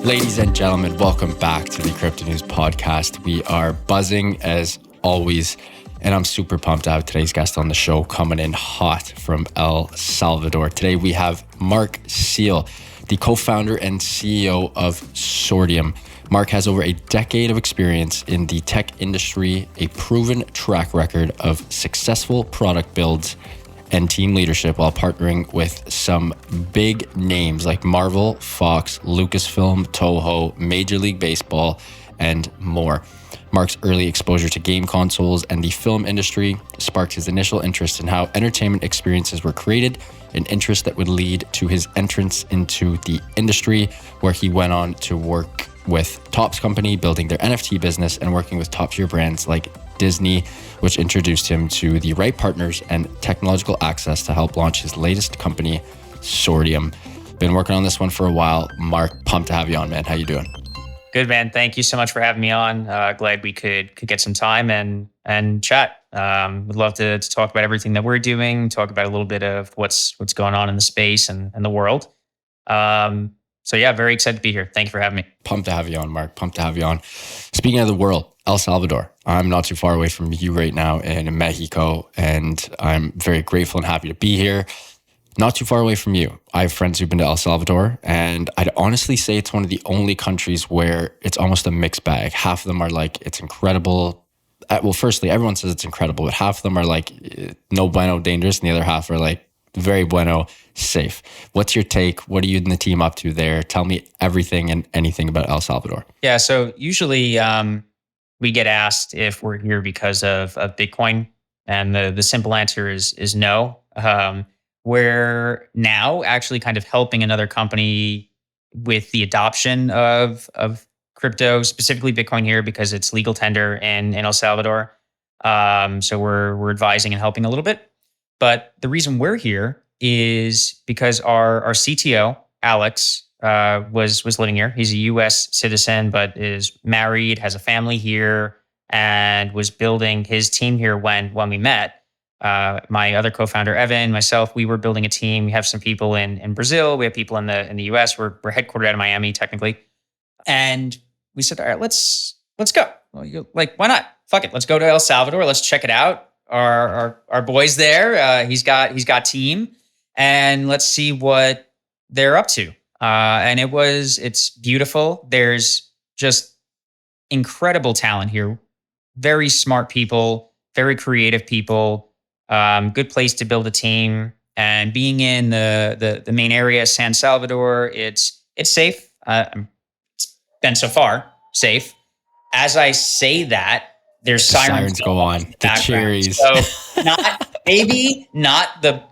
Ladies and gentlemen, welcome back to the Crypto News Podcast. We are buzzing as always, and I'm super pumped to have today's guest on the show coming in hot from El Salvador. Today we have Marc Seal, the co-founder and CEO of Sortium. Marc has over a decade of experience in the tech industry, a proven track record of successful product builds and team leadership while partnering with some big names like Marvel, Fox, Lucasfilm, Toho, Major League Baseball, and more. Marc's early exposure to game consoles and the film industry sparked his initial interest in how entertainment experiences were created, an interest that would lead to his entrance into the industry, where he went on to work with Topps Company, building their NFT business and working with top-tier brands like Disney, which introduced him to the right partners and technological access to help launch his latest company, Sortium. Been working on this one for a while. Marc, pumped to have you on, man. How you doing? Good, man. Thank you so much for having me on. Glad we could get some time and chat. Would love to talk about everything that we're doing, talk about a little bit of what's going on in the space and the world. So yeah, very excited to be here. Thank you for having me. Pumped to have you on, Marc. Pumped to have you on. Speaking of the world, El Salvador. I'm not too far away from you right now in Mexico, and I'm very grateful and happy to be here. Not too far away from you. I have friends who've been to El Salvador, and I'd honestly say it's one of the only countries where it's almost a mixed bag. Half of them are like, it's incredible. Well, firstly, everyone says it's incredible, but half of them are like, no bueno, dangerous, and the other half are like, very bueno, safe. What's your take? What are you and the team up to there? Tell me everything and anything about El Salvador. Yeah, so usually we get asked if we're here because of Bitcoin, and the simple answer is no. We're now actually kind of helping another company with the adoption of crypto, specifically Bitcoin here, because it's legal tender in El Salvador. So we're advising and helping a little bit. But the reason we're here is because our CTO, Alex, was living here. He's a US citizen, but is married, has a family here, and was building his team here when we met. My other co-founder, Evan, myself, we were building a team. We have some people in Brazil. We have people in the US. We're headquartered out of Miami, technically. And we said, all right, let's go. Well, why not? Fuck it. Let's go to El Salvador. Let's check it out. Our boys there. He's got team, and let's see what they're up to. And it's beautiful. There's just incredible talent here. Very smart people, very creative people. Good place to build a team. And being in the main area, San Salvador, it's safe. It's been so far safe. As I say that, there's sirens go on. The cherries. So maybe not the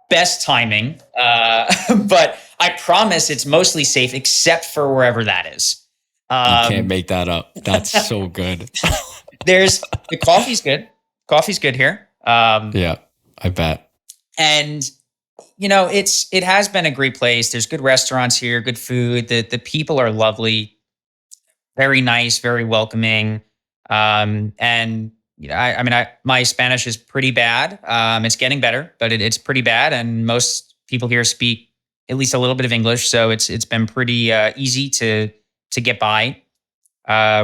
best timing, but I promise it's mostly safe, except for wherever that is. You can't make that up. That's so good. The coffee's good. Coffee's good here. Yeah, I bet. And it has been a great place. There's good restaurants here, good food. The people are lovely, very nice, very welcoming. And my Spanish is pretty bad. It's getting better, but it's pretty bad. And most people here speak at least a little bit of English, so it's been pretty easy to get by.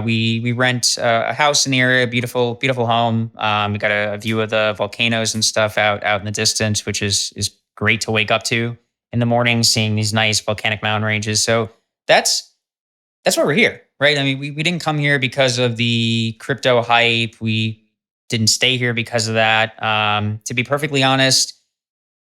We rent a house in the area, beautiful home. We got a view of the volcanoes and stuff out in the distance, which is great to wake up to in the morning, seeing these nice volcanic mountain ranges. So that's why we're here. Right. I mean, we didn't come here because of the crypto hype. We didn't stay here because of that. To be perfectly honest,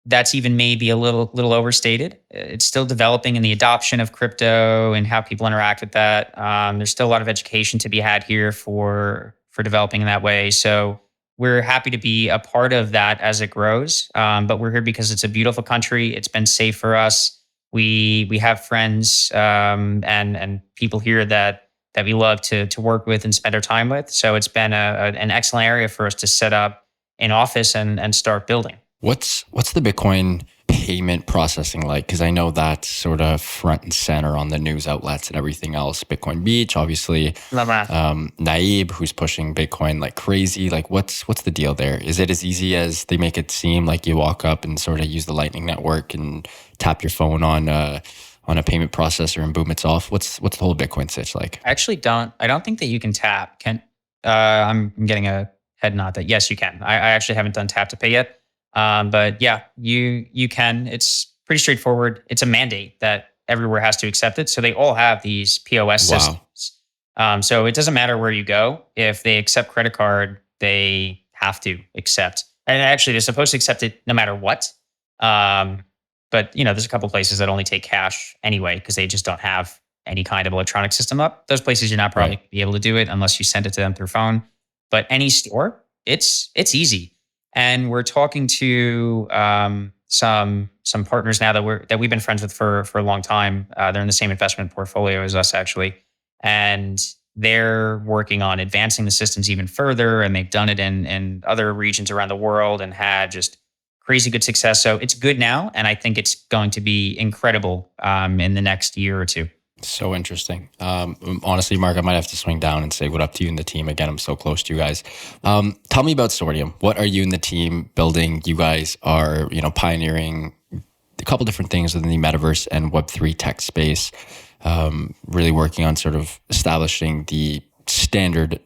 that's even maybe a little overstated. It's still developing in the adoption of crypto and how people interact with that. There's still a lot of education to be had here for developing in that way. So we're happy to be a part of that as it grows. But we're here because it's a beautiful country. It's been safe for us. We have friends and people here that we love to work with and spend our time with. So it's been an excellent area for us to set up an office and start building. What's the Bitcoin payment processing like? Because I know that's sort of front and center on the news outlets and everything else. Bitcoin Beach, obviously. Naib, who's pushing Bitcoin like crazy. Like, what's the deal there? Is it as easy as they make it seem? Like you walk up and sort of use the Lightning Network and tap your phone on on a payment processor and boom, it's off? What's the whole Bitcoin sitch like? I don't think that you can tap. I'm getting a head nod that yes, you can. I actually haven't done tap to pay yet. But yeah, you can. It's pretty straightforward. It's a mandate that everywhere has to accept it. So they all have these POS Wow. systems. So it doesn't matter where you go. If they accept credit card, they have to accept. And actually, they're supposed to accept it no matter what. But there's a couple places that only take cash anyway because they just don't have any kind of electronic system up. Those places you're not probably Right. be able to do it unless you send it to them through phone. But any store, it's easy. And we're talking to some partners now that we've been friends with for a long time. They're in the same investment portfolio as us actually, and they're working on advancing the systems even further. And they've done it in other regions around the world and had just crazy good success. So it's good now, and I think it's going to be incredible in the next year or two. So interesting. Honestly, Mark, I might have to swing down and say what up to you and the team again. I'm so close to you guys. Tell me about Sortium. What are you and the team building? You guys are, pioneering a couple different things within the Metaverse and Web3 tech space. Really working on sort of establishing the standard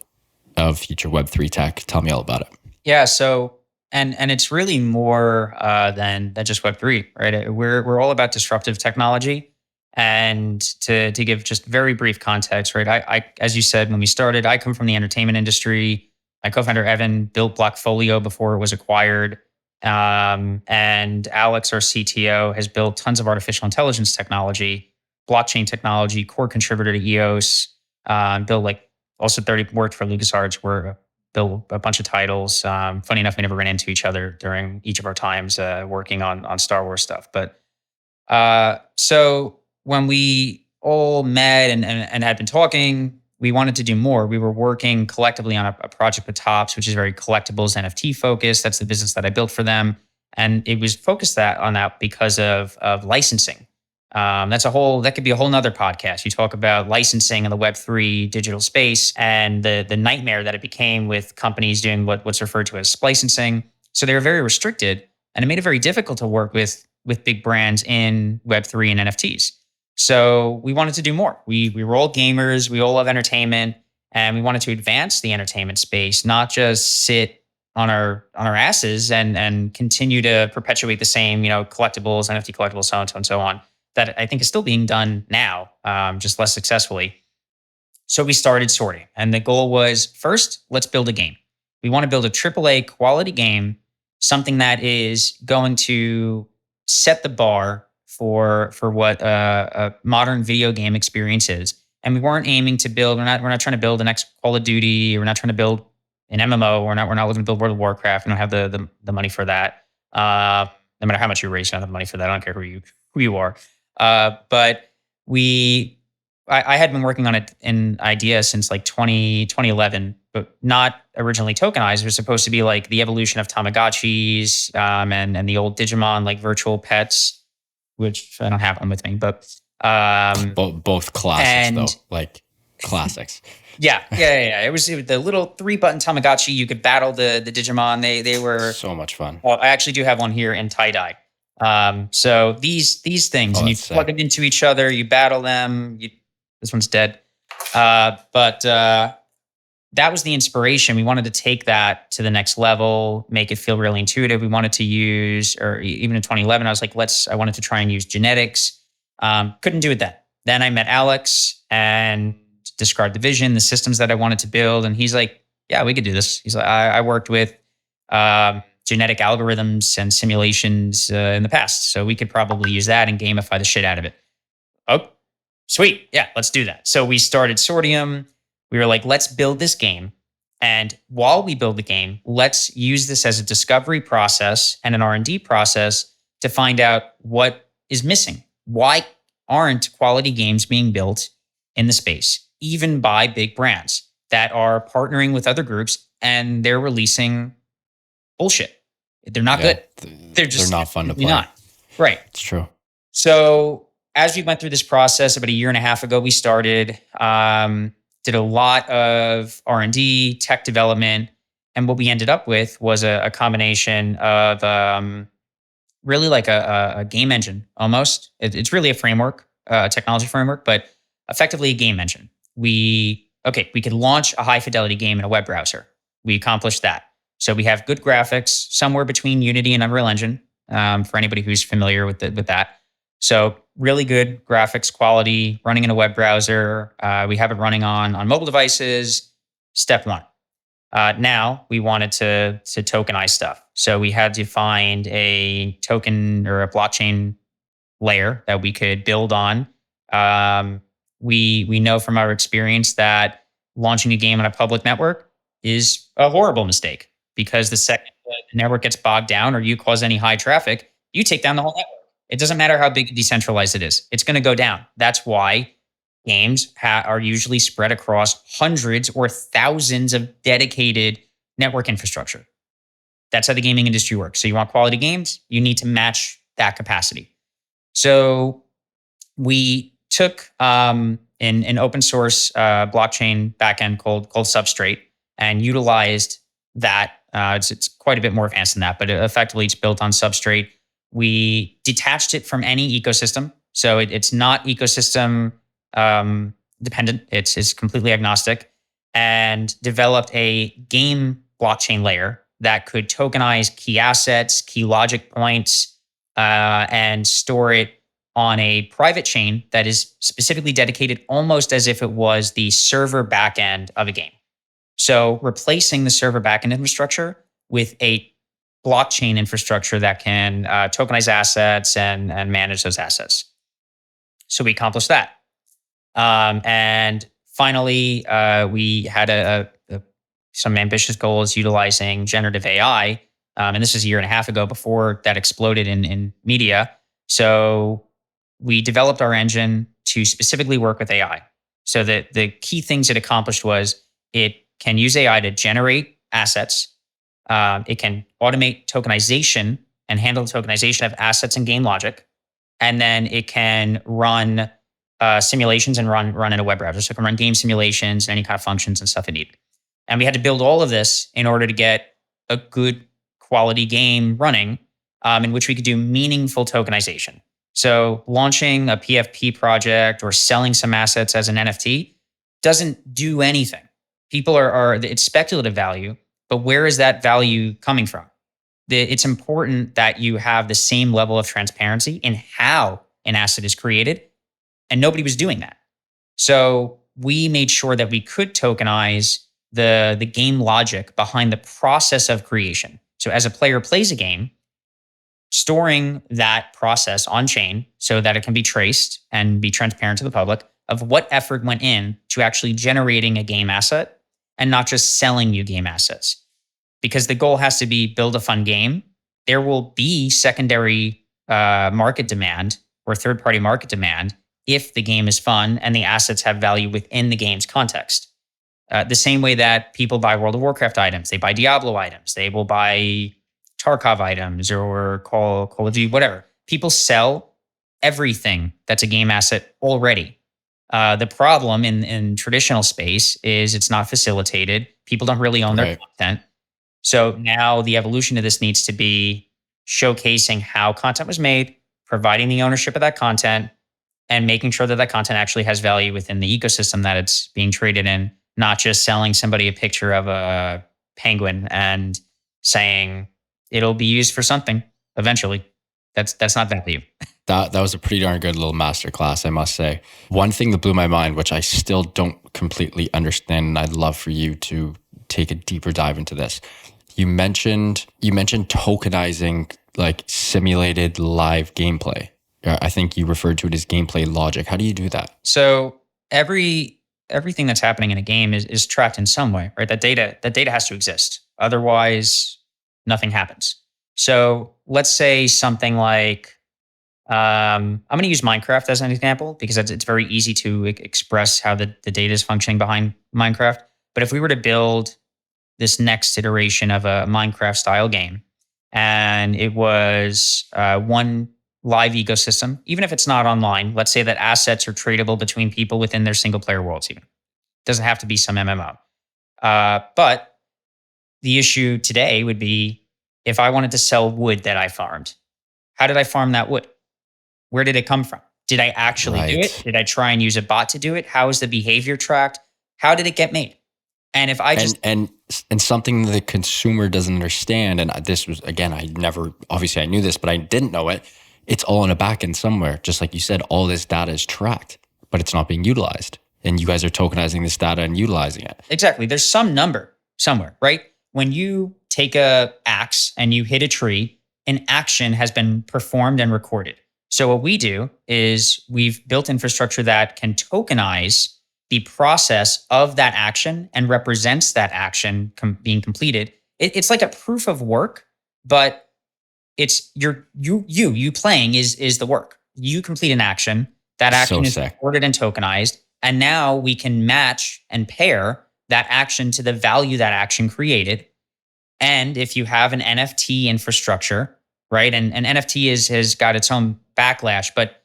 of future Web3 tech. Tell me all about it. Yeah. So and it's really more than just Web3, right? We're all about disruptive technology. And to give just very brief context, right? I as you said when we started, I come from the entertainment industry. My co-founder Evan built Blockfolio before it was acquired, and Alex, our CTO, has built tons of artificial intelligence technology, blockchain technology, core contributor to EOS. Built like also 30 worked for LucasArts, where built a bunch of titles. Funny enough, we never ran into each other during each of our times working on Star Wars stuff, but so when we all met and had been talking, we wanted to do more. We were working collectively on a project with Tops, which is very collectibles, NFT focused. That's the business that I built for them. And it was focused on that because of licensing. That could be a whole nother podcast. You talk about licensing in the Web3 digital space and the nightmare that it became with companies doing what's referred to as splicing. So they were very restricted, and it made it very difficult to work with big brands in Web3 and NFTs. So we wanted to do more. We were all gamers, we all love entertainment, and we wanted to advance the entertainment space, not just sit on our asses and continue to perpetuate the same, collectibles, NFT collectibles, so on and so on. That I think is still being done now, just less successfully. So we started Sorting, and the goal was first, let's build a game. We want to build a AAA quality game, something that is going to set the bar for what a modern video game experience is. And we weren't aiming to build. We're not trying to build the next Call of Duty. We're not trying to build an MMO. We're not looking to build World of Warcraft. We don't have the money for that. No matter how much you raise, you don't have the money for that. I don't care who you are. But I had been working on an idea since like 2011, but not originally tokenized. It was supposed to be like the evolution of Tamagotchis and the old Digimon, like virtual pets, which I don't have them with me, but both classics though, like classics. Yeah. It was the little 3-button Tamagotchi. You could battle the Digimon. They were so much fun. Well, I actually do have one here in tie-dye. So these things, and you plug it into each other, you battle them. This one's dead. But that was the inspiration. We wanted to take that to the next level, make it feel really intuitive. We wanted to use, or even in 2011, I was like, I wanted to try and use genetics. Couldn't do it then. Then I met Alex and described the vision, the systems that I wanted to build. And he's like, yeah, we could do this. He's like, I worked with genetic algorithms and simulations in the past. So we could probably use that and gamify the shit out of it. Oh, sweet. Yeah, let's do that. So we started Sortium. We were like, let's build this game. And while we build the game, let's use this as a discovery process and an R&D process to find out what is missing. Why aren't quality games being built in the space, even by big brands that are partnering with other groups and they're releasing bullshit? They're not good. They're not fun to play. Not. Right. It's true. So as we went through this process about a year and a half ago, we started, did a lot of R&D, tech development. And what we ended up with was a combination of really like a game engine almost. It's really a framework technology framework, but effectively a game engine. We could launch a high fidelity game in a web browser. We accomplished that. So we have good graphics, somewhere between Unity and Unreal Engine, for anybody who's familiar with that. So really good graphics quality running in a web browser. We have it running on mobile devices. Step one. Now we wanted to tokenize stuff. So we had to find a token or a blockchain layer that we could build on. We know from our experience that launching a game on a public network is a horrible mistake, because the second the network gets bogged down or you cause any high traffic, you take down the whole network. It doesn't matter how big and decentralized it is. It's going to go down. That's why games are usually spread across hundreds or thousands of dedicated network infrastructure. That's how the gaming industry works. So you want quality games, you need to match that capacity. So we took an open source blockchain backend called Substrate and utilized that. It's quite a bit more advanced than that, but effectively it's built on Substrate. We detached it from any ecosystem. So it's not ecosystem dependent. It's completely agnostic, and developed a game blockchain layer that could tokenize key assets, key logic points, and store it on a private chain that is specifically dedicated almost as if it was the server backend of a game. So replacing the server backend infrastructure with a blockchain infrastructure that can tokenize assets and manage those assets. So we accomplished that. And finally, we had some ambitious goals utilizing generative AI. And this was a year and a half ago before that exploded in media. So we developed our engine to specifically work with AI. So the key things it accomplished was it can use AI to generate assets. It can automate tokenization and handle the tokenization of assets and game logic. And then it can run simulations and run in a web browser. So it can run game simulations and any kind of functions and stuff it needed. And we had to build all of this in order to get a good quality game running, in which we could do meaningful tokenization. So launching a PFP project or selling some assets as an NFT doesn't do anything. People it's speculative value, but where is that value coming from? It's important that you have the same level of transparency in how an asset is created, and nobody was doing that. So we made sure that we could tokenize the game logic behind the process of creation. So as a player plays a game, storing that process on chain so that it can be traced and be transparent to the public of what effort went in to actually generating a game asset and not just selling you game assets. Because the goal has to be build a fun game. There will be secondary market demand or third-party market demand if the game is fun and the assets have value within the game's context. The same way that people buy World of Warcraft items, they buy Diablo items, they will buy Tarkov items or Call of Duty, whatever. People sell everything that's a game asset already. The problem in traditional space is it's not facilitated. People don't really own their content. So now the evolution of this needs to be showcasing how content was made, providing the ownership of that content, and making sure that that content actually has value within the ecosystem that it's being traded in, not just selling somebody a picture of a penguin and saying it'll be used for something eventually. That's not value. That was a pretty darn good little masterclass, I must say. One thing that blew my mind, which I still don't completely understand, and I'd love for you to take a deeper dive into this. You mentioned tokenizing like simulated live gameplay. I think you referred to it as gameplay logic. How do you do that? So everything that's happening in a game is trapped in some way, right? That data has to exist. Otherwise, nothing happens. So let's say something like, I'm going to use Minecraft as an example because it's very easy to express how the data is functioning behind Minecraft. But if we were to build this next iteration of a Minecraft style game, and it was one live ecosystem, even if it's not online, let's say that assets are tradable between people within their single player worlds even. It doesn't have to be some MMO. But the issue today would be if I wanted to sell wood that I farmed, how did I farm that wood? Where did it come from? Did I actually do it? Right. Did I try and use a bot to do it? How is the behavior tracked? How did it get made? And if I just And something the consumer doesn't understand, and this was, again, I never, obviously I knew this, but I didn't know it. It's all in a backend somewhere. Just like you said, all this data is tracked, but it's not being utilized. And you guys are tokenizing this data and utilizing it. exactly, there's some number somewhere, right? When you take a axe and you hit a tree, an action has been performed and recorded. So what we do is we've built infrastructure that can tokenize the process of that action and represents that action being completed. It's like a proof of work, but it's you playing is the work. You complete an action. That So action is sick. recorded and tokenized, and now we can match and pair that action to the value that action created. And if you have an NFT infrastructure, right, and NFT has got its own backlash, but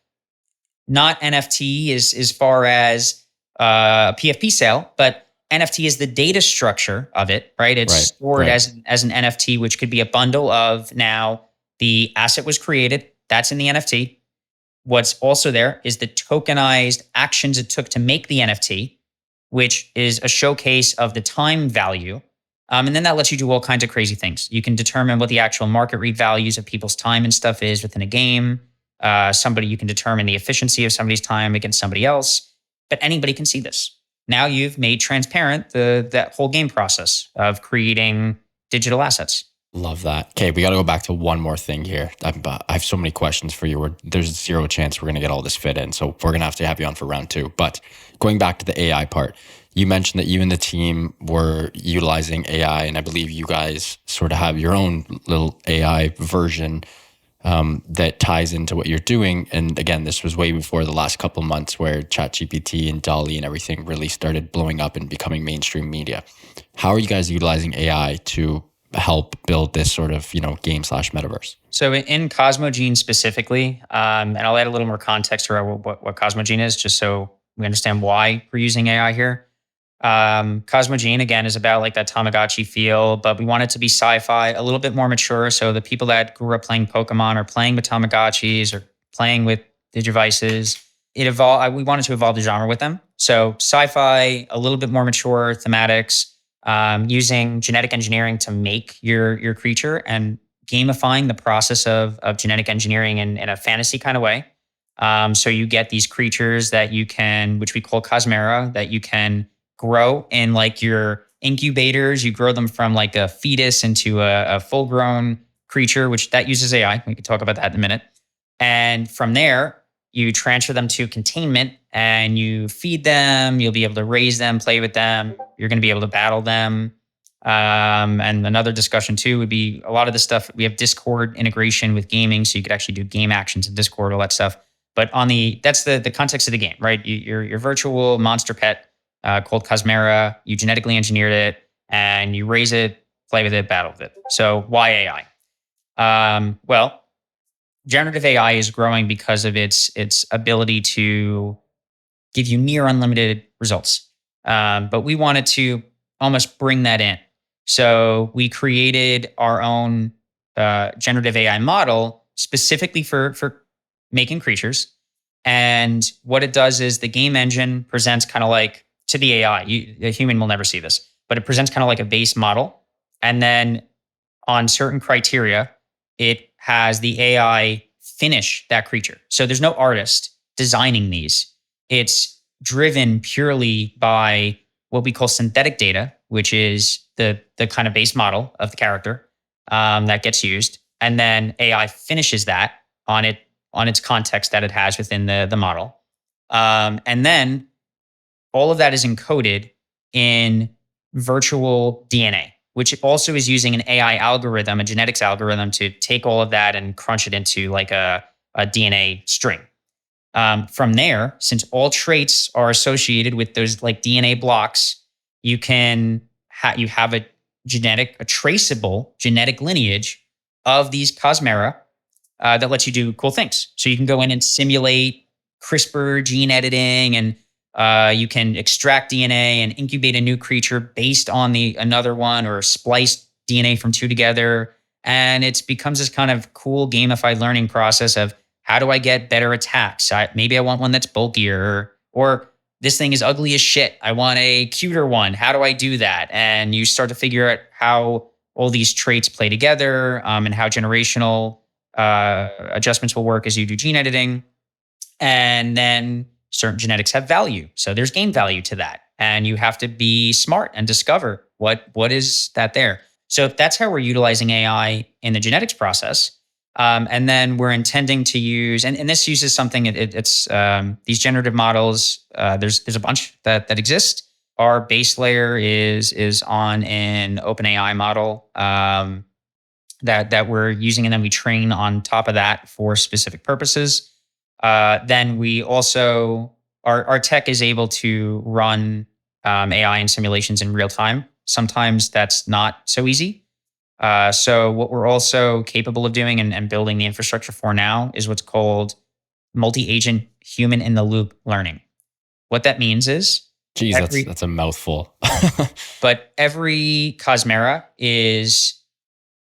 not NFT is as far as PFP sale, but NFT is the data structure of it, right? It's Right. stored Right. as an NFT, which could be a bundle of now the asset was created, that's in the NFT. What's also there is the tokenized actions it took to make the NFT, which is a showcase of the time value. And then that lets you do all kinds of crazy things. You can determine what the actual market rate values of people's time and stuff is within a game. You can determine the efficiency of somebody's time against somebody else, but anybody can see this. Now you've made transparent that whole game process of creating digital assets. Love that. Okay, we got to go back to one more thing here. I have so many questions for you. There's zero chance we're going to get all this fit in, so we're going to have you on for round 2. But going back to the AI part, you mentioned that you and the team were utilizing AI, and I believe you guys sort of have your own little AI version that ties into what you're doing. And again, this was way before the last couple of months where ChatGPT and DALL-E and everything really started blowing up and becoming mainstream media. How are you guys utilizing AI to help build this sort of, game/metaverse? So in Cosmogene specifically, and I'll add a little more context around what Cosmogene is, just so we understand why we're using AI here. Cosmogene, again, is about like that Tamagotchi feel, but we want it to be sci-fi, a little bit more mature. So the people that grew up playing Pokemon or playing with Tamagotchis or playing with Digivices, we wanted to evolve the genre with them. So sci-fi, a little bit more mature thematics, using genetic engineering to make your creature and gamifying the process of genetic engineering in a fantasy kind of way. So you get these creatures that you can, which we call Cosmera, that you can grow in like your incubators. You grow them from like a fetus into a full-grown creature, which that uses AI. We could talk about that in a minute. And from there, you transfer them to containment and you feed them. You'll be able to raise them, play with them. You're going to be able to battle them. And another discussion too would be a lot of the stuff. We have Discord integration with gaming, so you could actually do game actions in Discord, all that stuff. But that's the context of the game, right? Your virtual monster pet called Cosmera. You genetically engineered it and you raise it, play with it, battle with it. So why AI? Well, generative AI is growing because of its ability to give you near unlimited results. But we wanted to almost bring that in. So we created our own generative AI model specifically for making creatures. And what it does is the game engine presents kind of like to the AI. A human will never see this, but it presents kind of like a base model. And then on certain criteria, it has the AI finish that creature. So there's no artist designing these. It's driven purely by what we call synthetic data, which is the kind of base model of the character that gets used. And then AI finishes that on its context that it has within the model. And then all of that is encoded in virtual DNA, which also is using an AI algorithm, a genetics algorithm, to take all of that and crunch it into like a DNA string. From there, since all traits are associated with those like DNA blocks, you have a traceable genetic lineage of these Cosmera that lets you do cool things. So you can go in and simulate CRISPR gene editing, and you can extract DNA and incubate a new creature based on another one, or splice DNA from two together. And it becomes this kind of cool gamified learning process of how do I get better attacks? Maybe I want one that's bulkier, or this thing is ugly as shit. I want a cuter one. How do I do that? And you start to figure out how all these traits play together, and how generational adjustments will work as you do gene editing. And then certain genetics have value. So there's game value to that. And you have to be smart and discover what is that there. So that's how we're utilizing AI in the genetics process. And then we're intending to use, and this uses something, it's these generative models, there's a bunch that exist. Our base layer is on an OpenAI model that we're using, and then we train on top of that for specific purposes. Then we also, our tech is able to run AI and simulations in real time. Sometimes that's not so easy. So what we're also capable of doing and building the infrastructure for now is what's called multi-agent human in the loop learning. What that means is, geez, that's a mouthful. but every Cosmera is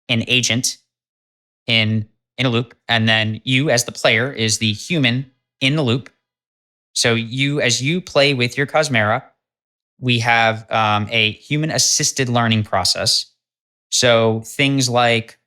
an agent in a loop, and then you as the player is the human in the loop. So as you play with your Cosmera, we have a human assisted learning process. So things like,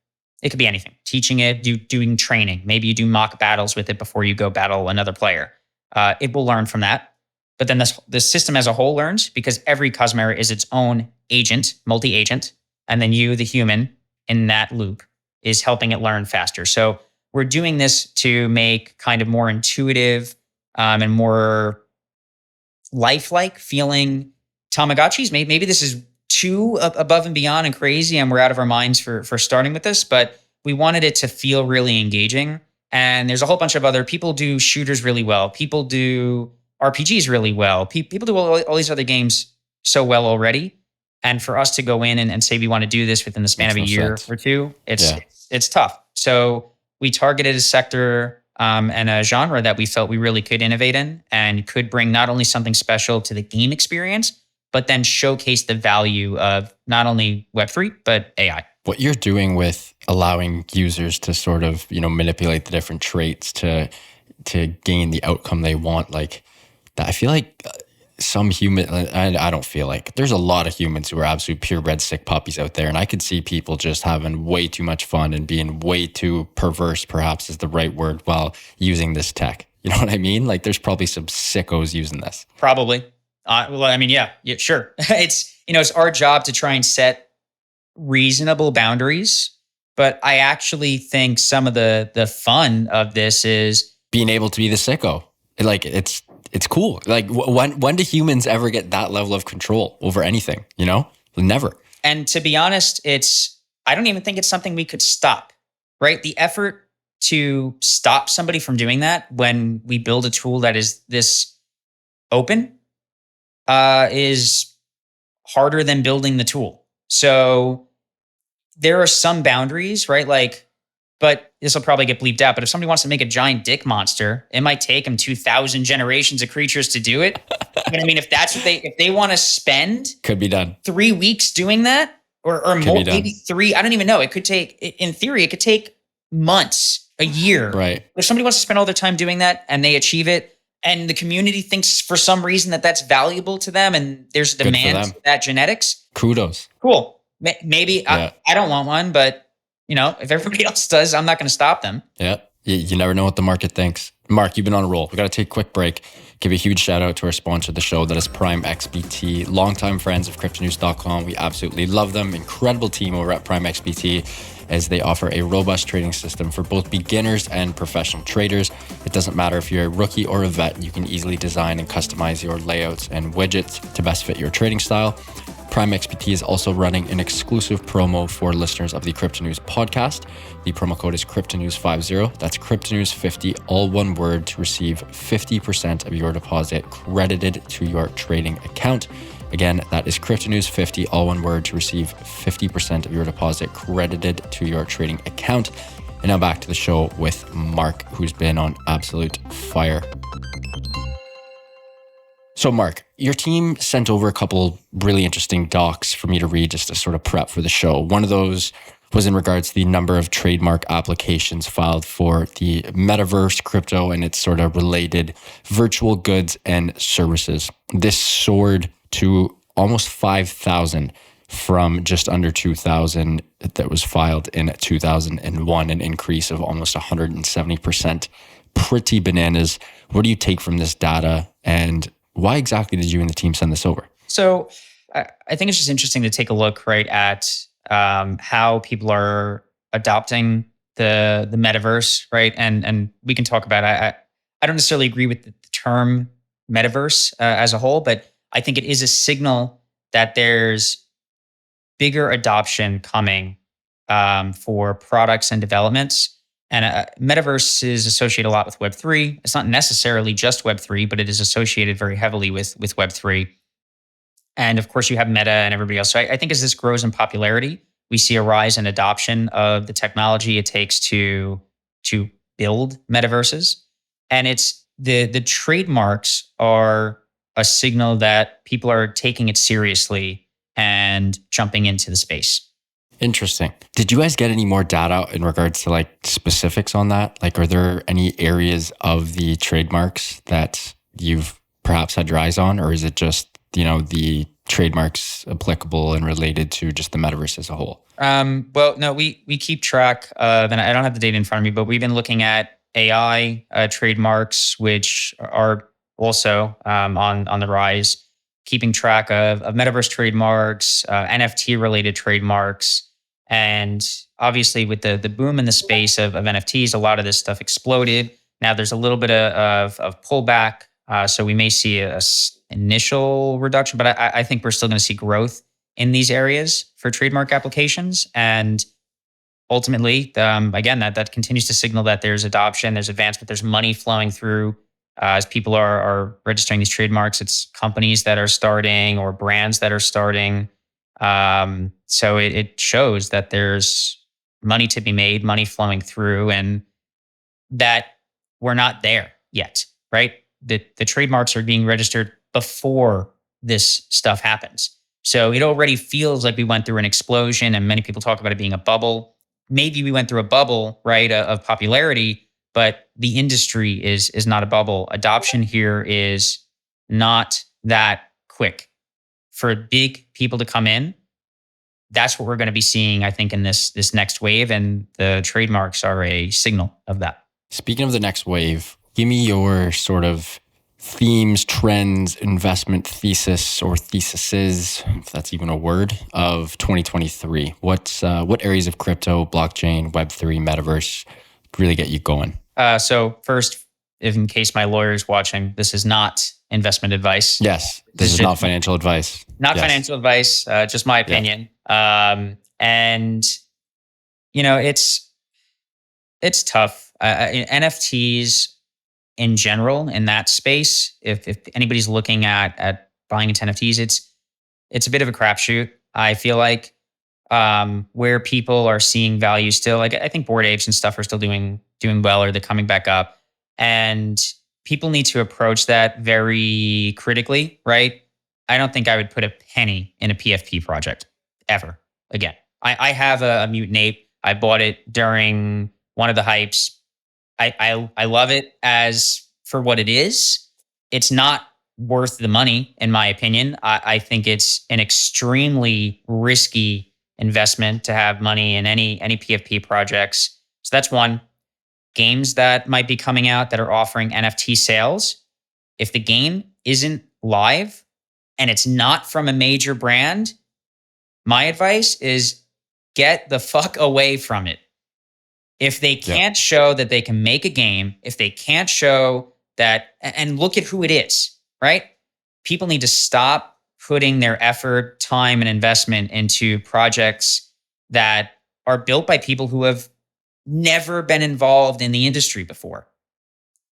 it could be anything, teaching it, doing training. Maybe you do mock battles with it before you go battle another player. It will learn from that. But then the system as a whole learns, because every Cosmera is its own agent, multi-agent. And then you, the human in that loop, is helping it learn faster. So we're doing this to make kind of more intuitive and more lifelike feeling Tamagotchis. Maybe this is too above and beyond and crazy, and we're out of our minds for starting with this, but we wanted it to feel really engaging. And there's a whole bunch of other people do shooters really well. People do RPGs really well. People do all these other games so well already. And for us to go in and say we want to do this within the span of a year or two, it's tough. So we targeted a sector and a genre that we felt we really could innovate in and could bring not only something special to the game experience, but then showcase the value of not only Web3, but AI. What you're doing with allowing users to sort of, manipulate the different traits to gain the outcome they want, like that, I feel like some human, I don't feel like, there's a lot of humans who are absolute purebred sick puppies out there. And I could see people just having way too much fun and being way too perverse, perhaps is the right word, while using this tech. You know what I mean? Like there's probably some sickos using this. Probably. Yeah, sure. It's our job to try and set reasonable boundaries, but I actually think some of the fun of this is being able to be the sicko. Like it's cool. Like when do humans ever get that level of control over anything? Never. And to be honest, I don't even think it's something we could stop, right? The effort to stop somebody from doing that when we build a tool that is this open is harder than building the tool. So there are some boundaries, right? But this will probably get bleeped out. But if somebody wants to make a giant dick monster, it might take them 2,000 generations of creatures to do it. But I mean, if that's what if they want to spend, could be done 3 weeks doing that, or more, maybe 3. I don't even know. It could take, in theory, it could take months, a year. Right. If somebody wants to spend all their time doing that and they achieve it, and the community thinks for some reason that that's valuable to them, and there's a demand for that genetics. Kudos. Cool. Maybe I don't want one, but if everybody else does, I'm not going to stop them. Yeah. You never know what the market thinks. Marc, you've been on a roll. We got to take a quick break. Give a huge shout out to our sponsor of the show, that is Prime XBT, longtime friends of CryptoNews.com. We absolutely love them. Incredible team over at Prime XBT, as they offer a robust trading system for both beginners and professional traders. It doesn't matter if you're a rookie or a vet, you can easily design and customize your layouts and widgets to best fit your trading style. Prime XBT is also running an exclusive promo for listeners of the Crypto News podcast. The promo code is CryptoNews50. That's CryptoNews50, all one word, to receive 50% of your deposit credited to your trading account. Again, that is CryptoNews50, all one word, to receive 50% of your deposit credited to your trading account. And now back to the show with Marc, who's been on absolute fire. So Marc, your team sent over a couple really interesting docs for me to read just to sort of prep for the show. One of those was in regards to the number of trademark applications filed for the Metaverse, crypto, and its sort of related virtual goods and services. This soared to almost 5,000 from just under 2,000 that was filed in 2001, an increase of almost 170%. Pretty bananas. What do you take from this data, and why exactly did you and the team send this over? So I think it's just interesting to take a look right at how people are adopting the metaverse, right? And we can talk about. I don't necessarily agree with the term metaverse as a whole, but I think it is a signal that there's bigger adoption coming for products and developments. And metaverse is associated a lot with Web3. It's not necessarily just Web3, but it is associated very heavily with Web3. And of course, you have Meta and everybody else. So I think as this grows in popularity, we see a rise in adoption of the technology it takes to build metaverses. And it's the trademarks are a signal that people are taking it seriously and jumping into the space. Interesting. Did you guys get any more data in regards to like specifics on that? Like, are there any areas of the trademarks that you've perhaps had your eyes on, or is it just, the trademarks applicable and related to just the metaverse as a whole? Well, no, we keep track of, and I don't have the data in front of me, but we've been looking at AI trademarks, which are also on the rise. Keeping track of metaverse trademarks, NFT related trademarks. And obviously with the boom in the space of NFTs, a lot of this stuff exploded. Now there's a little bit of pullback. So we may see a initial reduction, but I think we're still going to see growth in these areas for trademark applications. And ultimately, again, that continues to signal that there's adoption, there's advancement, there's money flowing through. As people are registering these trademarks, it's companies that are starting or brands that are starting. So it shows that there's money to be made, money flowing through, and that we're not there yet, right? The trademarks are being registered before this stuff happens. So it already feels like we went through an explosion, and many people talk about it being a bubble. Maybe we went through a bubble, right, of popularity, but the industry is not a bubble. Adoption here is not that quick. For big people to come in, that's what we're going to be seeing, I think, in this next wave, and the trademarks are a signal of that. Speaking of the next wave, give me your sort of themes, trends, investment thesis or theses, if that's even a word, of 2023. What areas of crypto, blockchain, Web3, Metaverse really get you going? So first, if in case my lawyer is watching, this is not investment advice. Yes, this is not financial advice. Not financial advice, just my opinion. Yeah. And it's tough. NFTs in general in that space, if anybody's looking at buying into NFTs, it's a bit of a crapshoot. I feel like where people are seeing value still, like I think Bored Apes and stuff are still doing well, or they're coming back up, and people need to approach that very critically, right? I don't think I would put a penny in a PFP project ever again. I have a Mutant Ape. I bought it during one of the hypes. I love it as for what it is. It's not worth the money, in my opinion. I think it's an extremely risky investment to have money in any PFP projects. So that's one. Games that might be coming out that are offering NFT sales. If the game isn't live and it's not from a major brand, my advice is get the fuck away from it. If they can't show that they can make a game, if they can't show that, and look at who it is, right? People need to stop putting their effort, time, and investment into projects that are built by people who have never been involved in the industry before.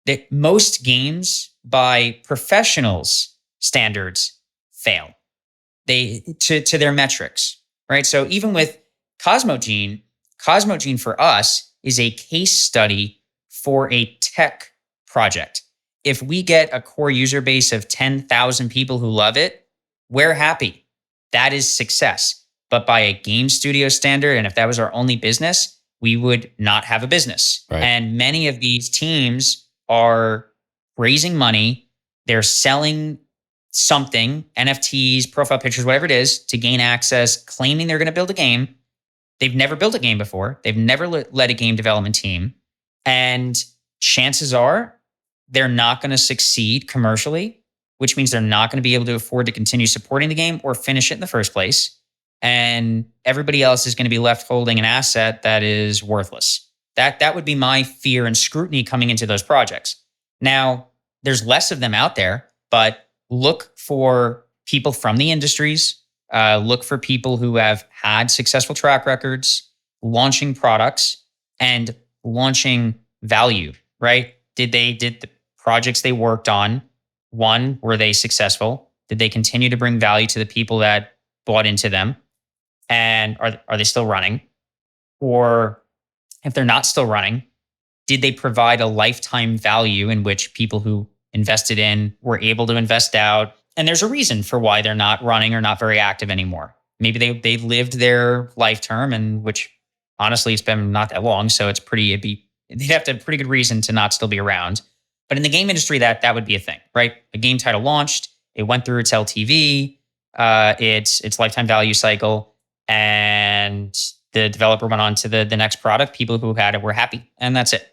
That most games by professionals' standards fail. To their metrics, right? So even with Cosmogene for us is a case study for a tech project. If we get a core user base of 10,000 people who love it, we're happy. That is success. but by a game studio standard, and if that was our only business, we would not have a business. Right. And many of these teams are raising money. They're selling something, NFTs, profile pictures, whatever it is, to gain access, claiming they're going to build a game. They've never built a game before. They've never led a game development team. And chances are they're not going to succeed commercially, which means they're not going to be able to afford to continue supporting the game or finish it in the first place. And everybody else is going to be left holding an asset that is worthless. That would be my fear and scrutiny coming into those projects. Now, there's less of them out there, but look for people from the industries. Look for people who have had successful track records, launching products and launching value, right? Did the projects they worked on, one, were they successful? Did they continue to bring value to the people that bought into them? And are they still running? Or if they're not still running, did they provide a lifetime value in which people who invested in were able to invest out? And there's a reason for why they're not running or not very active anymore. Maybe they lived their life term, and which honestly, it's been not that long. So they'd have to have a pretty good reason to not still be around. But in the game industry, that would be a thing, right? A game title launched, it went through its LTV, its lifetime value cycle, and the developer went on to the next product. People who had it were happy, and that's it.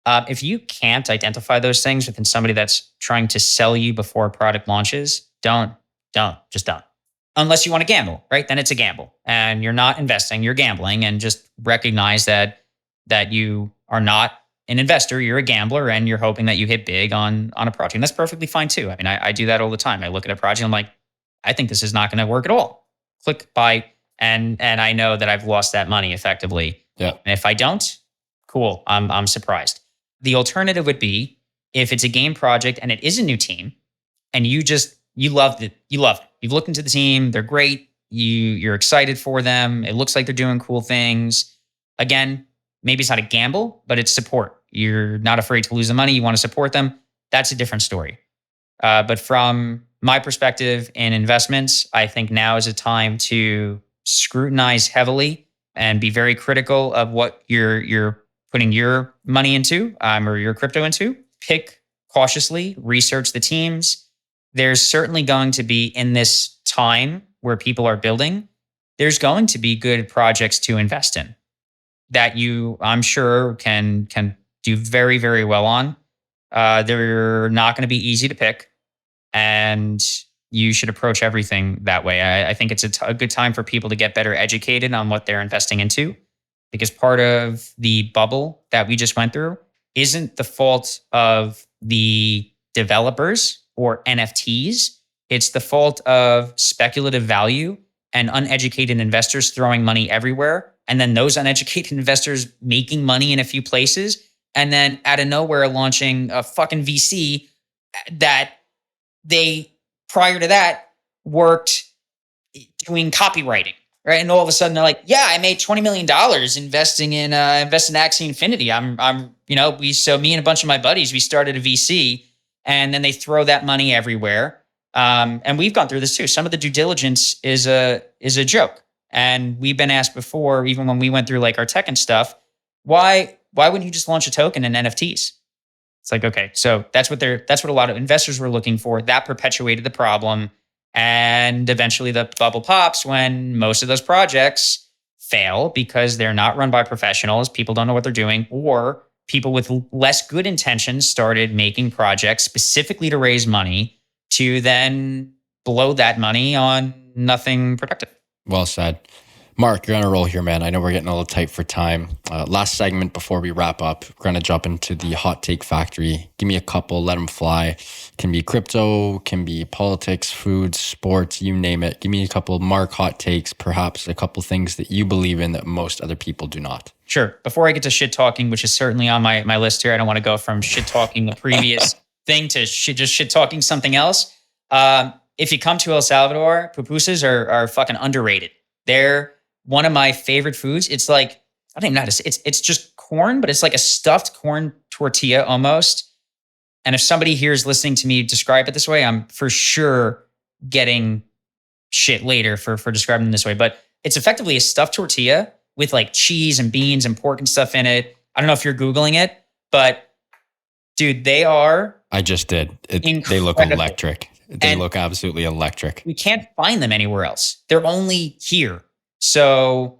If you can't identify those things within somebody that's trying to sell you before a product launches, just don't. Unless you want to gamble, right? Then it's a gamble, and you're not investing, you're gambling, and just recognize that you are not an investor, you're a gambler, and you're hoping that you hit big on a project. And that's perfectly fine too. I mean, I do that all the time. I look at a project, I'm like, I think this is not going to work at all. Click buy, and I know that I've lost that money effectively. Yeah. And if I don't, cool, I'm surprised. The alternative would be if it's a game project and it is a new team, and you loved it. You've looked into the team, they're great. You're excited for them. It looks like they're doing cool things. Again, maybe it's not a gamble, but it's support. You're not afraid to lose the money. You want to support them. That's a different story. But from my perspective in investments, I think now is a time to scrutinize heavily and be very critical of what you're putting your money into or your crypto into. Pick cautiously, research the teams. There's certainly going to be, in this time where people are building, there's going to be good projects to invest in that you, I'm sure, can do very, very well on. They're not going to be easy to pick, and you should approach everything that way. I think it's a good time for people to get better educated on what they're investing into, because part of the bubble that we just went through isn't the fault of the developers or NFTs. It's the fault of speculative value and uneducated investors throwing money everywhere. And then those uneducated investors making money in a few places, and then out of nowhere launching a fucking VC that they, prior to that, worked doing copywriting. Right. And all of a sudden they're like, yeah, I made $20 million investing in Axie Infinity. So me and a bunch of my buddies, we started a VC, and then they throw that money everywhere. And we've gone through this too. Some of the due diligence is a joke. And we've been asked before, even when we went through like our tech and stuff, why wouldn't you just launch a token in NFTs? It's like, okay, so that's what a lot of investors were looking for. That perpetuated the problem. And eventually the bubble pops when most of those projects fail because they're not run by professionals. People don't know what they're doing, or people with less good intentions started making projects specifically to raise money to then blow that money on nothing productive. Well said. Marc, you're on a roll here, man. I know we're getting a little tight for time. Last segment before we wrap up, we're going to jump into the hot take factory. Give me a couple, let them fly. Can be crypto, can be politics, food, sports, you name it. Give me a couple Marc hot takes, perhaps a couple things that you believe in that most other people do not. Sure. Before I get to shit talking, which is certainly on my list here, I don't want to go from shit talking the previous thing to shit talking something else. If you come to El Salvador, pupusas are fucking underrated. They're one of my favorite foods. It's like, I don't even know how to say it. It's just corn, but it's like a stuffed corn tortilla almost. And if somebody here is listening to me describe it this way, I'm for sure getting shit later for describing it this way. But It's effectively a stuffed tortilla with like cheese and beans and pork and stuff in it. I don't know if you're Googling it, but dude, they are. I just did. They look incredible. electric. They And look absolutely electric. we can't find them anywhere else. They're only here. So,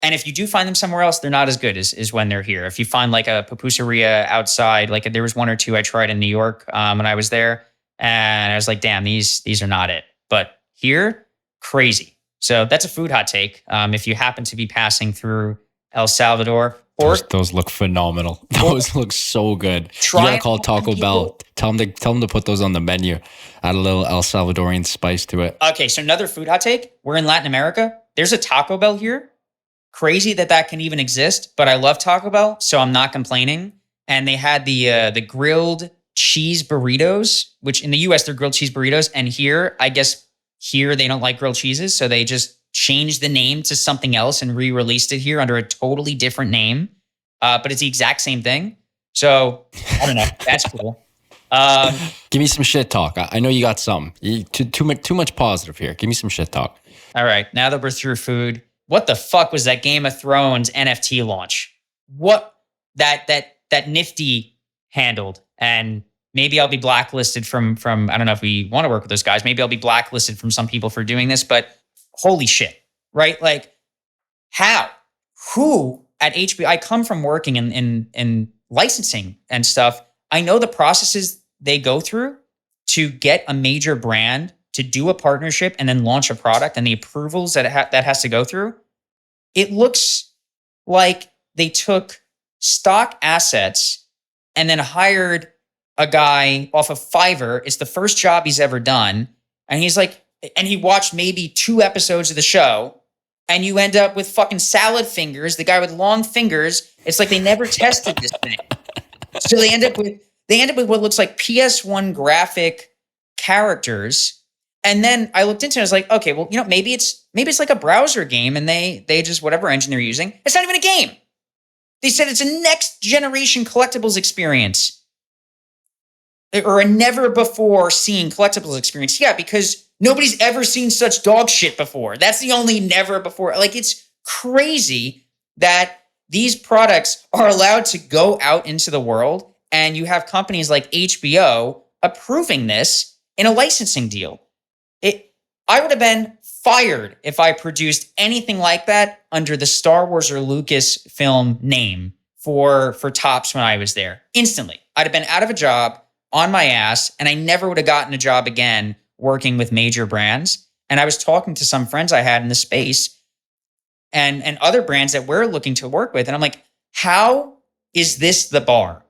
and if you do find them somewhere else, they're not as good as when they're here. If you find like a pupuseria outside, like there was one or two I tried in New York when I was there, and I was like, damn, these are not it. But here, crazy. So that's a food hot take. If you happen to be passing through El Salvador, or those look phenomenal. Those look so good. You try gotta call Taco Bell. Tell them to put those on the menu. Add a little El Salvadorian spice to it. Okay, so another food hot take. We're in Latin America. There's a Taco Bell here. Crazy that can even exist, but I love Taco Bell, so I'm not complaining. And they had the grilled cheese burritos, which in the US they're grilled cheese burritos, and here, I guess here they don't like grilled cheeses, so they just changed the name to something else and re-released it here under a totally different name. But it's the exact same thing. So I don't know. That's cool. Give me some shit talk. I know you got some. Too much positive here. Give me some shit talk. All right. Now that we're through food, what the fuck was that Game of Thrones NFT launch? What that Nifty handled, and maybe I'll be blacklisted from I don't know if we want to work with those guys. Maybe I'll be blacklisted from some people for doing this, but holy shit, right? Like how? Who at HBO? I come from working in licensing and stuff. I know the processes they go through to get a major brand to do a partnership and then launch a product, and the approvals that has to go through. It looks like they took stock assets and then hired a guy off of Fiverr. It's the first job he's ever done. And he's like, and he watched maybe 2 episodes of the show, and you end up with fucking salad fingers, the guy with long fingers. It's like they never tested this thing. So they end up with what looks like PS1 graphic characters. And then I looked into it, I was like, okay, well, maybe it's like a browser game, and they just, whatever engine they're using, it's not even a game. They said it's a next generation collectibles experience, or a never before seen collectibles experience. Yeah, because nobody's ever seen such dog shit before. That's the only never before. Like, it's crazy that these products are allowed to go out into the world, and you have companies like HBO approving this in a licensing deal. I would have been fired if I produced anything like that under the Star Wars or Lucasfilm name for Topps when I was there. Instantly. I'd have been out of a job, on my ass, and I never would have gotten a job again working with major brands. And I was talking to some friends I had in the space and other brands that we're looking to work with. And I'm like, how is this the bar?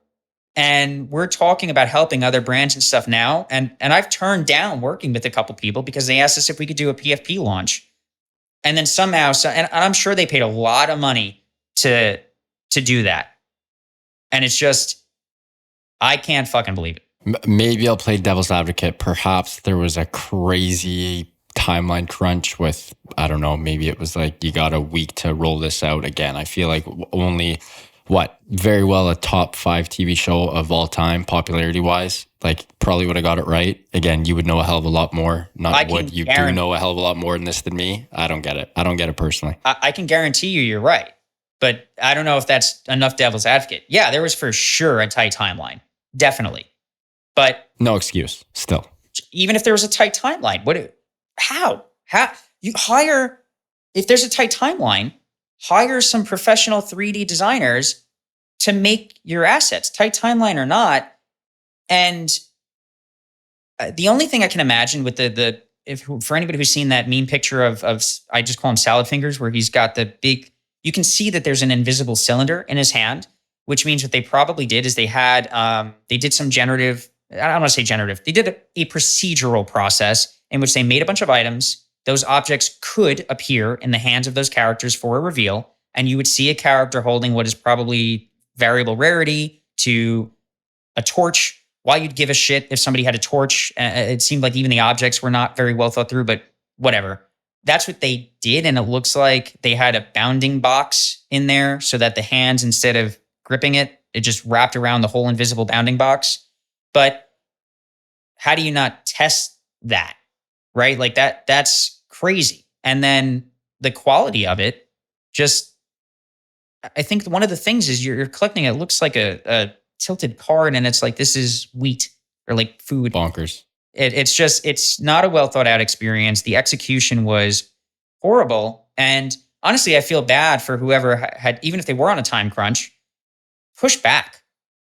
And we're talking about helping other brands and stuff now. And I've turned down working with a couple people because they asked us if we could do a PFP launch. And then somehow, and I'm sure they paid a lot of money to do that. And it's just, I can't fucking believe it. Maybe I'll play devil's advocate. Perhaps there was a crazy timeline crunch with, I don't know, maybe it was like you got a week to roll this out again. I feel like only... very well a top 5 TV show of all time, popularity wise. Like, probably would have got it right. Again, you would know a hell of a lot more. You do know a hell of a lot more than this than me. I don't get it. I don't get it personally. I can guarantee you're right. But I don't know if that's enough devil's advocate. Yeah, there was for sure a tight timeline. Definitely. But no excuse still. Even if there was a tight timeline, how you hire, if there's a tight timeline, hire some professional 3D designers to make your assets, tight timeline or not. And the only thing I can imagine with for anybody who's seen that meme picture of I just call him salad fingers, where he's got the big, you can see that there's an invisible cylinder in his hand, which means what they probably did is they did some generative, I don't want to say generative, they did a procedural process in which they made a bunch of items. Those objects could appear in the hands of those characters for a reveal, and you would see a character holding what is probably variable rarity to a torch. Why you'd give a shit if somebody had a torch? It seemed like even the objects were not very well thought through, but whatever. That's what they did, and it looks like they had a bounding box in there so that the hands, instead of gripping it, it just wrapped around the whole invisible bounding box. But how do you not test that, right? Like that's crazy. And then the quality of it, just I think one of the things is you're collecting. It looks like a tilted card, and it's like this is wheat or like food. Bonkers. It's not a well thought out experience. The execution was horrible, and honestly, I feel bad for whoever had, even if they were on a time crunch, push back.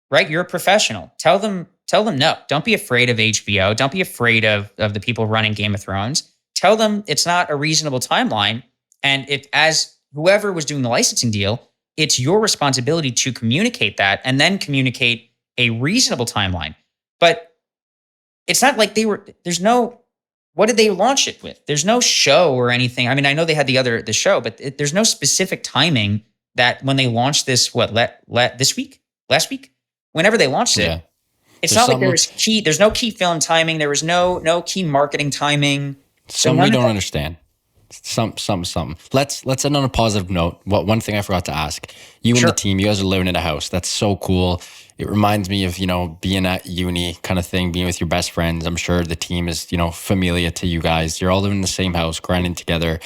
Right, you're a professional. Tell them no. Don't be afraid of HBO. Don't be afraid of the people running Game of Thrones. Tell them it's not a reasonable timeline, and if as whoever was doing the licensing deal, it's your responsibility to communicate that and then communicate a reasonable timeline. But it's not like there's no, what did they launch it with? There's no show or anything. I mean, I know they had the show, but there's no specific timing that when they launched this, this week, last week, whenever they launched it, it's not like there's no key film timing. There was no key marketing timing. Some we don't understand. Some. Let's end on a positive note. One thing I forgot to ask. You and the team, you guys are living in a house. That's so cool. It reminds me of, being at uni kind of thing, being with your best friends. I'm sure the team is, familiar to you guys. You're all living in the same house, grinding together.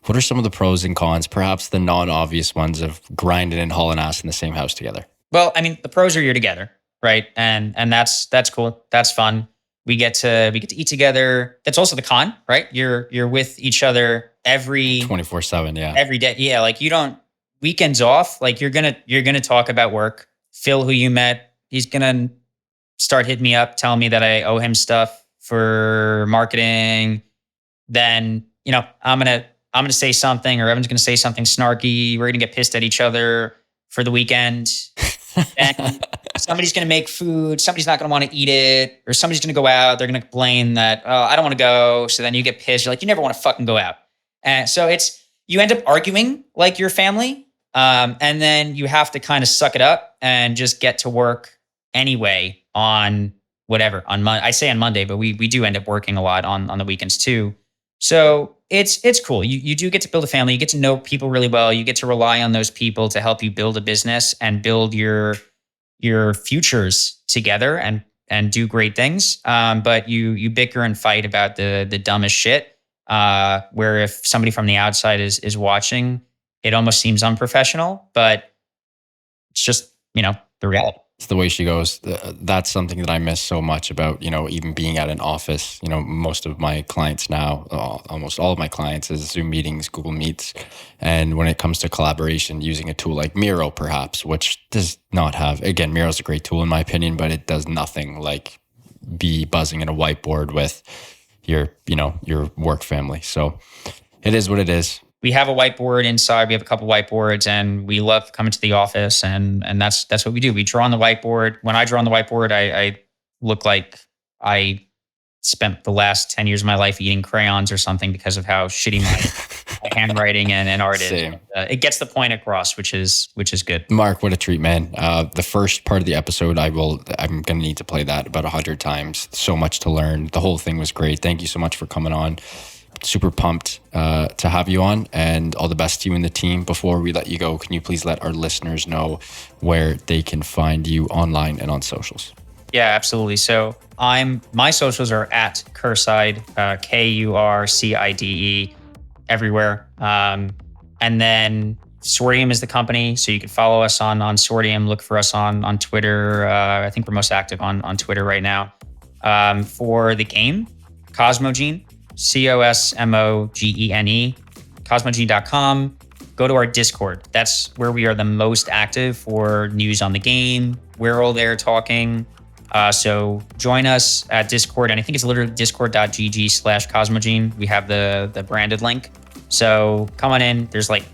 What are some of the pros and cons, perhaps the non-obvious ones of grinding and hauling ass in the same house together? Well, I mean, the pros are you're together, right? And that's cool. That's fun. We get to eat together. That's also the con, right? You're with each other every 24/7, yeah. Every day. Yeah, like you don't weekends off, like you're going to talk about work. Phil, who you met, he's going to start hitting me up, telling me that I owe him stuff for marketing. Then, I'm going to say something, or Evan's going to say something snarky. We're going to get pissed at each other for the weekend. And somebody's going to make food. Somebody's not going to want to eat it, or somebody's going to go out. They're going to complain that, oh, I don't want to go. So then you get pissed. You're like, you never want to fucking go out. And so you end up arguing like your family. And then you have to kind of suck it up and just get to work anyway on whatever, I say on Monday, but we do end up working a lot on the weekends too. So it's cool. You do get to build a family. You get to know people really well. You get to rely on those people to help you build a business and build your futures together and do great things. But you bicker and fight about the dumbest shit. Where if somebody from the outside is watching, it almost seems unprofessional. But it's just the reality. It's the way she goes. That's something that I miss so much about, even being at an office. Most of my clients now, almost all of my clients, is Zoom meetings, Google Meets. And when it comes to collaboration, using a tool like Miro, perhaps, which does not have, again, Miro's a great tool in my opinion, but it does nothing like be buzzing in a whiteboard with your work family. So it is what it is. We have a whiteboard inside. We have a couple whiteboards, and we love coming to the office, and that's what we do. We draw on the whiteboard. When I draw on the whiteboard, I look like I spent the last 10 years of my life eating crayons or something because of how shitty my handwriting and art is. It gets the point across, which is good. Mark, what a treat, man. The first part of the episode, I'm going to need to play that about 100 times. So much to learn. The whole thing was great. Thank you so much for coming on. Super pumped to have you on, and all the best to you and the team. Before we let you go, can you please let our listeners know where they can find you online and on socials? Yeah, absolutely. So my socials are at Kurside, KURCIDE, everywhere. And then Sortium is the company, so you can follow us on Sortium. Look for us on Twitter. I think we're most active on Twitter right now. For the game, Cosmogene. COSMOGENE, cosmogene.com. Go to our Discord. That's where we are the most active for news on the game. We're all there talking. So join us at Discord. And I think it's literally discord.gg/cosmogene. We have the branded link. So come on in. There's like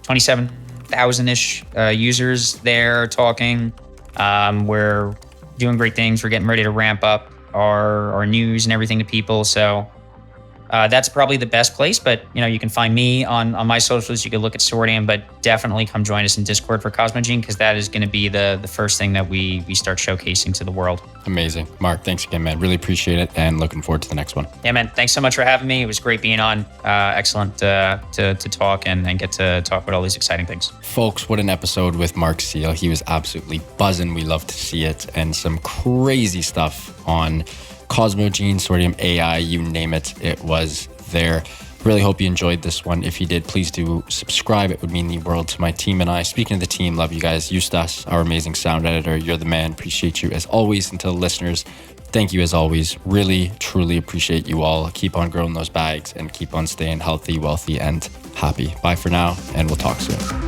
27,000-ish users there talking. We're doing great things. We're getting ready to ramp up our news and everything to people. So that's probably the best place, but you can find me on my socials. You can look at Sortium, but definitely come join us in Discord for Cosmogene, because that is going to be the first thing that we start showcasing to the world. Amazing. Mark, thanks again, man. Really appreciate it, and looking forward to the next one. Yeah, man. Thanks so much for having me. It was great being on. Excellent to talk and get to talk about all these exciting things. Folks, what an episode with Marc Seal. He was absolutely buzzing. We love to see it, and some crazy stuff on Cosmogene, Sortium, AI, you name it, it was there. Really hope you enjoyed this one. If you did, please do subscribe. It would mean the world to my team and I. Speaking of the team, love you guys. Eustace, our amazing sound editor, you're the man. Appreciate you as always. And to the listeners, thank you as always. Really, truly appreciate you all. Keep on growing those bags and keep on staying healthy, wealthy, and happy. Bye for now, and we'll talk soon.